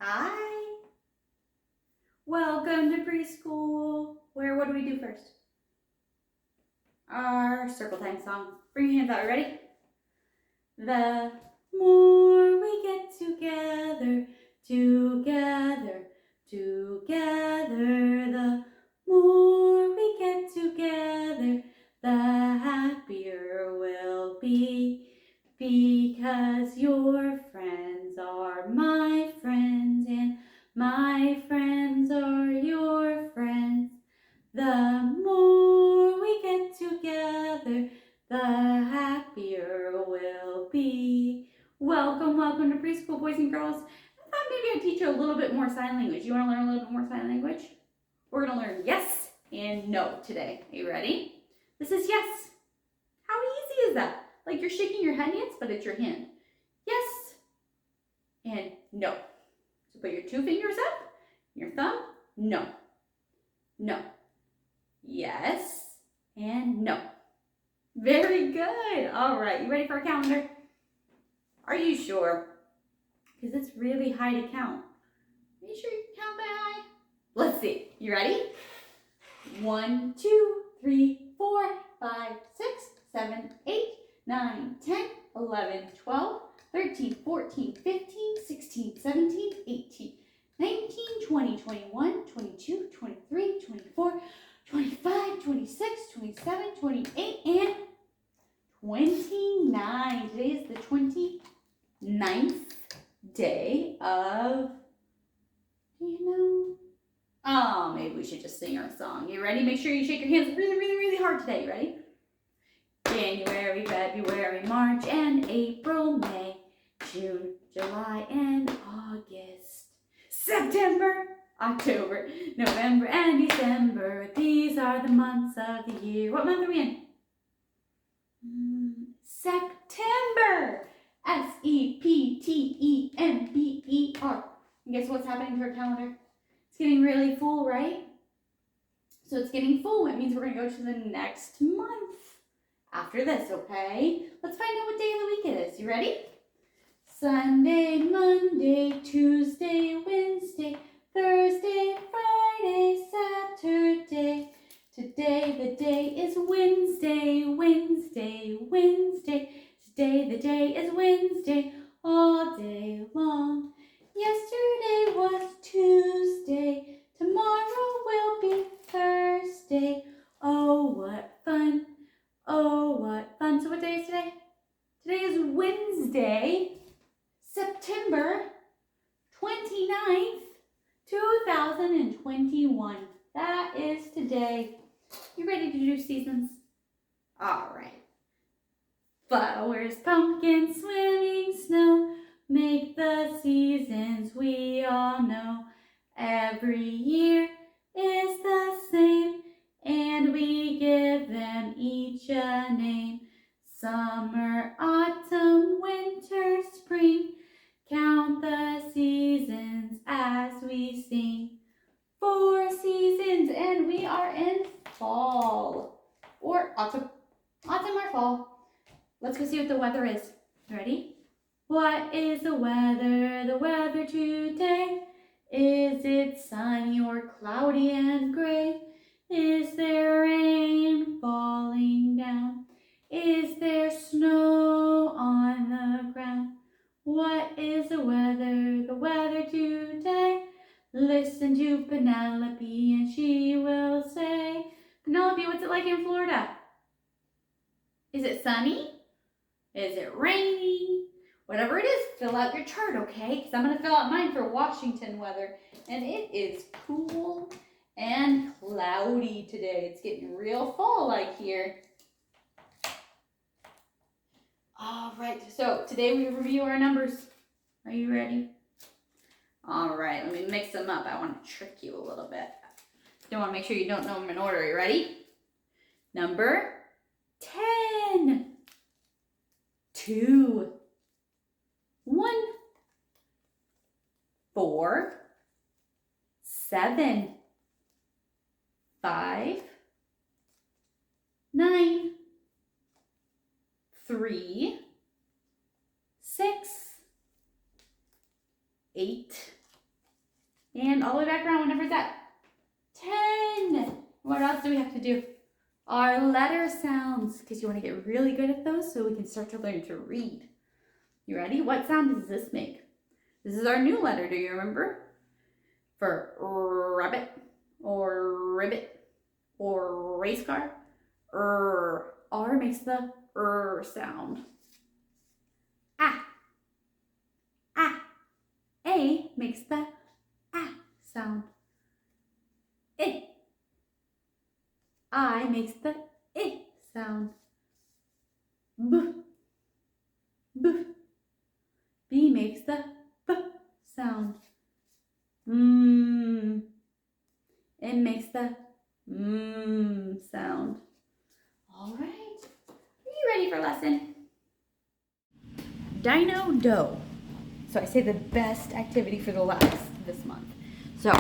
Hi. Welcome to preschool. What do we do first? Our circle time song. Bring your hands out. Ready? The more we get together, together, together, the more we get together, the happier we'll be, because your friends are my friends and my friends are your friends. The more we get together, the happier we'll be. Welcome to preschool, boys and girls. I thought maybe I'd teach you a little bit more sign language. You want to learn a little bit more sign language? We're going to learn yes and no today. Are you ready? This is yes. How easy is that? Like you're shaking your head, yes, but it's your hand. Yes and no. So put your two fingers up, your thumb, no. No. Yes and no. Very good. All right, you ready for a calendar? Are you sure? Because it's really high to count. Are you sure you can count that high? Let's see. You ready? 1, 2, 3, 4, 5, 6, 7, 8, 9, 10, 11, 12, 13, 14, 15, 16, 17, 18, 19, 20, 21, 22, 23, 24, 25, 26, 27, 28, and 29. Today is the 29th day of, do you know? Oh, maybe we should just sing our song. You ready? Make sure you shake your hands really, really, really hard today. You ready? January, February, March, and April, May, June, July, and August. September, October, November, and December. These are the months of the year. What month are we in? September. September. And guess what's happening to our calendar? It's getting really full, right? So it's getting full. It means we're going to go to the next month after this, okay? Let's find out what day of the week it is. You ready? Sunday, Monday, Tuesday, Wednesday, Thursday, Friday, Saturday. Today the day is Wednesday, Wednesday, Wednesday. Today the day is Wednesday, all day long. Yesterday was Tuesday, tomorrow will be Thursday. Oh, what fun, oh, what fun. So what day is today? Today is Wednesday, September 29th, 2021. That is today. You ready to do seasons? All right. Flowers, pumpkins, swimming, snow, make the seasons we all know. Every year is the same, and we give them each a name. Summer, autumn, winter, spring, count the seasons as we sing. 4 seasons, and we are in fall, or autumn or fall. Let's go see what the weather is. Ready? What is the weather? The weather today? Is it sunny or cloudy and gray? Is there rain falling down? Is there snow on the ground? What is the weather? The weather today? Listen to Penelope and she will say, Penelope, what's it like in Florida? Is it sunny? Is it raining? Whatever it is, fill out your chart, okay? Because I'm going to fill out mine for Washington weather. And it is cool and cloudy today. It's getting real fall-like here. All right, so today we review our numbers. Are you ready? All right, let me mix them up. I want to trick you a little bit. You want to make sure you don't know them in order. Are you ready? Number 10. 2, 1, 4, 7, 5, 9, 3, 6, 8, And all the way back around. What number is that? 10. What else do we have to do? Our letter sounds, because you want to get really good at those so we can start to learn to read. You ready? What sound does this make? This is our new letter. Do you remember? For rabbit or ribbit or race car. R makes the sound. Ah. Ah. A makes the sound. I makes the sound. B. B. B makes the b sound. It makes the sound. All right. Are you ready for lesson? Dino dough. So I say the best activity for the last this month. So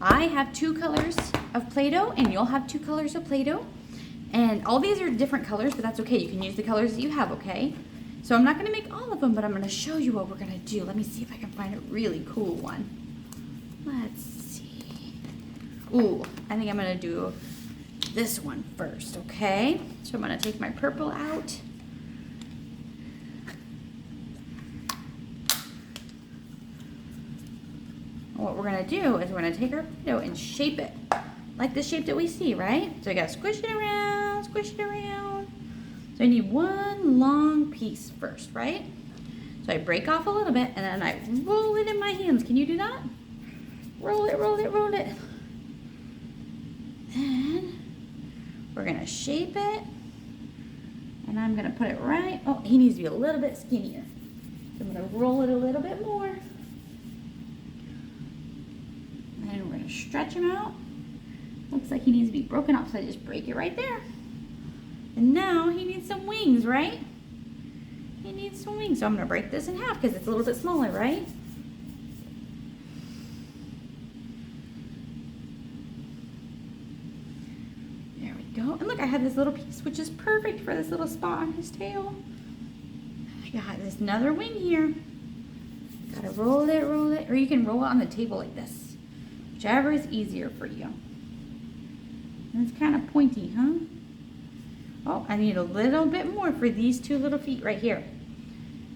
I have 2 colors of Play-Doh and you'll have 2 colors of Play-Doh. And all these are different colors, but that's okay. You can use the colors that you have, okay? So I'm not gonna make all of them, but I'm gonna show you what we're gonna do. Let me see if I can find a really cool one. Let's see. Ooh, I think I'm gonna do this one first, okay? So I'm gonna take my purple out. What we're gonna do is we're gonna take our Play-Doh and shape it like the shape that we see, right? So I gotta squish it around, squish it around. So I need one long piece first, right? So I break off a little bit and then I roll it in my hands. Can you do that? Roll it, roll it, roll it. Then we're gonna shape it and I'm gonna put it right, oh, he needs to be a little bit skinnier. So I'm gonna roll it a little bit more. And we're gonna stretch him out. Looks like he needs to be broken up, so I just break it right there. And now he needs some wings, right? He needs some wings. So I'm gonna break this in half because it's a little bit smaller, right? There we go. And look, I have this little piece, which is perfect for this little spot on his tail. I got this another wing here. Gotta roll it, or you can roll it on the table like this. Whichever is easier for you. And it's kind of pointy, huh? Oh, I need a little bit more for these 2 little feet right here.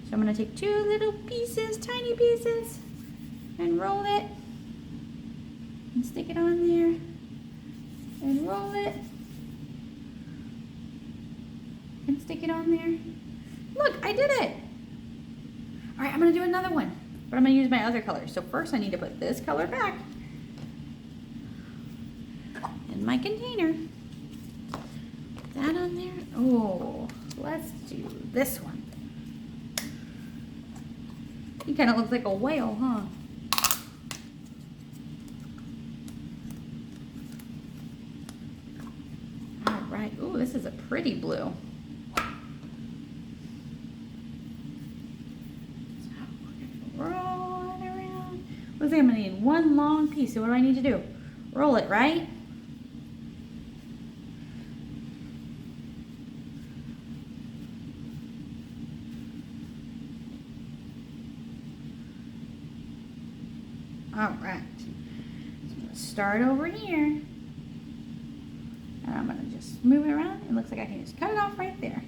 So I'm gonna take 2 little pieces, tiny pieces, and roll it. And stick it on there. And roll it. And stick it on there. Look, I did it. All right, I'm gonna do another one, but I'm gonna use my other color. So first I need to put this color back in my container. Put that on there. Oh, let's do this one. He kind of looks like a whale, huh? All right. Ooh, this is a pretty blue. Roll it around. Looks like I'm gonna need one long piece. So what do I need to do? Roll it, right? All right. So I'm gonna start over here. And I'm gonna just move it around. It looks like I can just cut it off right there.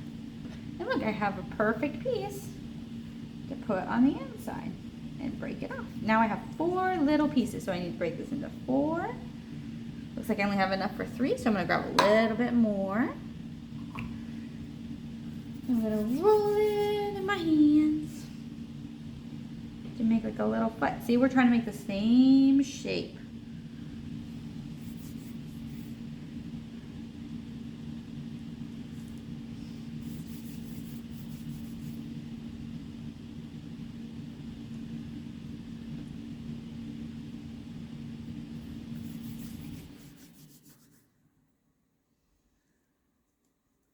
And look, I have a perfect piece to put on the inside and break it off. Now I have 4 little pieces, so I need to break this into 4. Looks like I only have enough for 3, so I'm gonna grab a little bit more. I'm gonna roll it in my hands to make like a little foot. See, we're trying to make the same shape.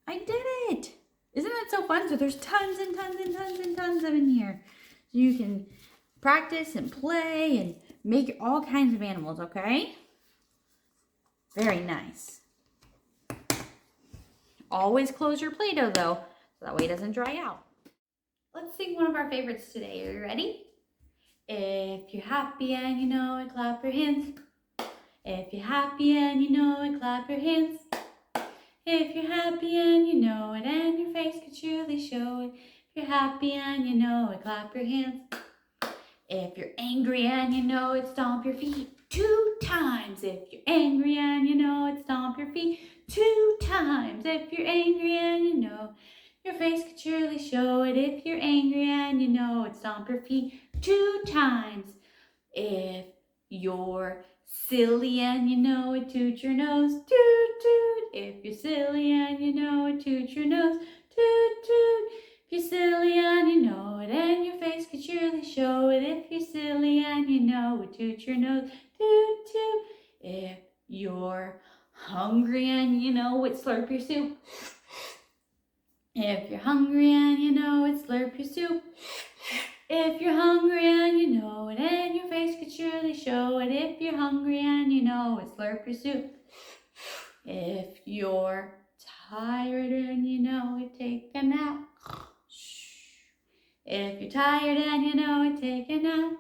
I did it! Isn't that so fun? So there's tons and tons and tons and tons of in here. So you can practice and play and make all kinds of animals, okay? Very nice. Always close your Play-Doh though, so that way it doesn't dry out. Let's sing one of our favorites today. Are you ready? If you're happy and you know it, clap your hands. If you're happy and you know it, clap your hands. If you're happy and you know it, and your face could surely show it. If you're happy and you know it, clap your hands. If you're angry and you know it, stomp your feet 2 times. If you're angry and you know it, stomp your feet 2 times. If you're angry and you know, your face could surely show it. If you're angry and you know it, stomp your feet 2 times. If you're silly and you know it, toot your nose, toot toot. If you're silly and you know it, toot your nose, toot toot. If you're silly and you know it, and your face could surely show it. If you're silly and you know it, toot your nose, toot toot. If you're hungry and you know it, slurp your soup. If you're hungry and you know it, slurp your soup. If you're hungry and you know it, and your face could surely show it. If you're hungry and you know it, slurp your soup. If you're tired and you know it, take a nap. If you're tired and you know it, take a nap.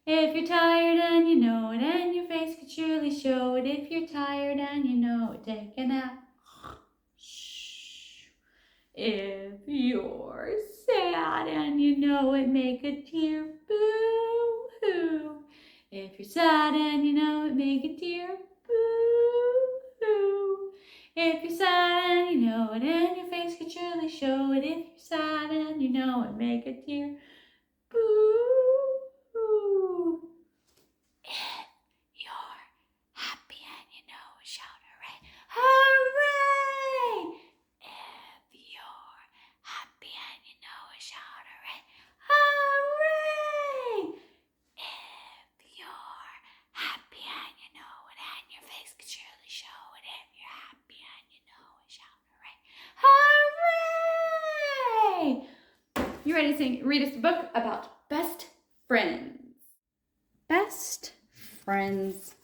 If you're tired and you know it, and your face could surely show it. If you're tired and you know it, take a nap. If you're sad and you know it, make a tear, boo-hoo. If you're sad and you know it, make a tear, boo-hoo. If you're sad and you know it, and your face could surely show it. If you're sad and you know it, make a tear, boo-hoo. If you're happy and you know it, shout hooray, hooray! If you're happy and you know it, shout hooray, hooray! If you're happy and you know it, and your face could surely show it. If you're happy and you know it, shout hooray, hooray! You ready to read us a book about best friends? Best friends.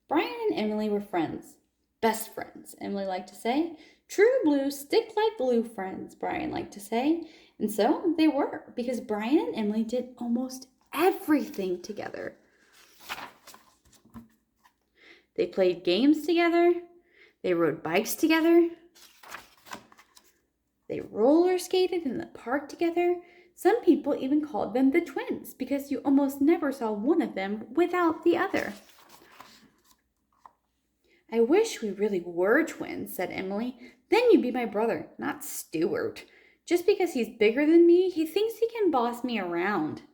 Brian and Emily were friends. Best friends, Emily liked to say. True blue, stick like glue friends, Brian liked to say. And so they were, because Brian and Emily did almost everything together. They played games together. They rode bikes together. They roller skated in the park together. Some people even called them the twins because you almost never saw one of them without the other. I wish we really were twins, said Emily. Then you'd be my brother, not Stuart. Just because he's bigger than me, he thinks he can boss me around.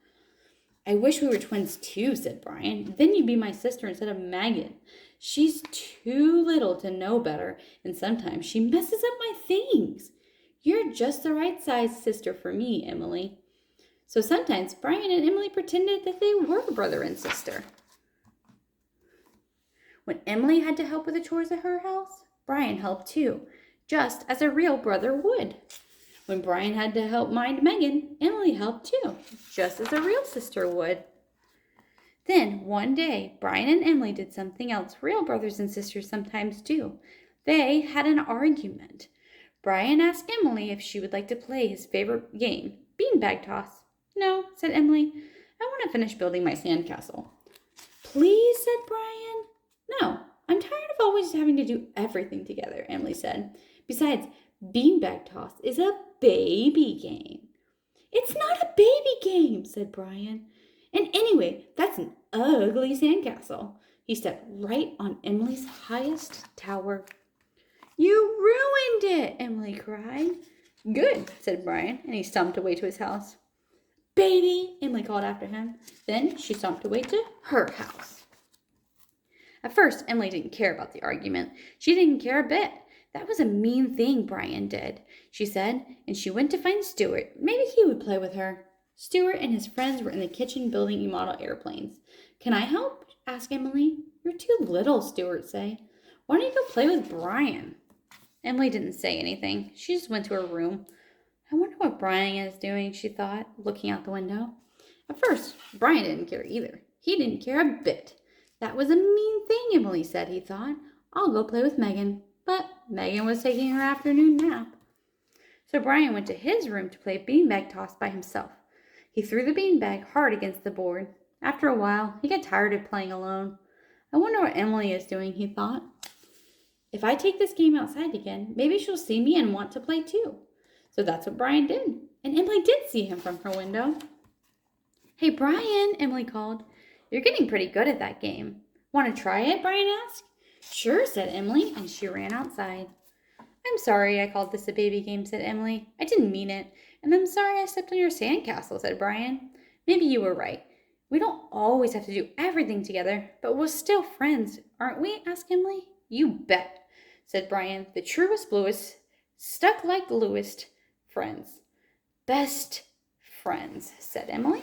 I wish we were twins too, said Brian. Then you'd be my sister instead of Megan. She's too little to know better, and sometimes she messes up my things. You're just the right size sister for me, Emily. So sometimes Brian and Emily pretended that they were brother and sister. When Emily had to help with the chores at her house, Brian helped too, just as a real brother would. When Brian had to help mind Megan, Emily helped too, just as a real sister would. Then, one day, Brian and Emily did something else real brothers and sisters sometimes do. They had an argument. Brian asked Emily if she would like to play his favorite game, beanbag toss. No, said Emily. I want to finish building my sandcastle. Please, said Brian. No, I'm tired of always having to do everything together, Emily said. Besides, beanbag toss is a baby game. It's not a baby game, said Brian. And anyway, that's an ugly sandcastle. He stepped right on Emily's highest tower. You ruined it, Emily cried. Good, said Brian, and he stomped away to his house. Baby, Emily called after him. Then she stomped away to her house. At first, Emily didn't care about the argument. She didn't care a bit. That was a mean thing Brian did, she said, and she went to find Stuart. Maybe he would play with her. Stuart and his friends were in the kitchen building model airplanes. Can I help? Asked Emily. You're too little, Stuart said. Why don't you go play with Brian? Emily didn't say anything. She just went to her room. I wonder what Brian is doing, she thought, looking out the window. At first, Brian didn't care either. He didn't care a bit. That was a mean thing, Emily said, he thought. I'll go play with Megan. But Megan was taking her afternoon nap. So Brian went to his room to play beanbag toss by himself. He threw the beanbag hard against the board. After a while, he got tired of playing alone. I wonder what Emily is doing, he thought. If I take this game outside again, maybe she'll see me and want to play too. So that's what Brian did. And Emily did see him from her window. Hey, Brian, Emily called. You're getting pretty good at that game. Want to try it? Brian asked. Sure, said Emily, and she ran outside. I'm sorry I called this a baby game, said Emily. I didn't mean it. And I'm sorry I stepped on your sandcastle, said Brian. Maybe you were right. We don't always have to do everything together, but we're still friends, aren't we? Asked Emily. You bet, said Brian. The truest, bluest, stuck like gluest friends. Best friends, said Emily.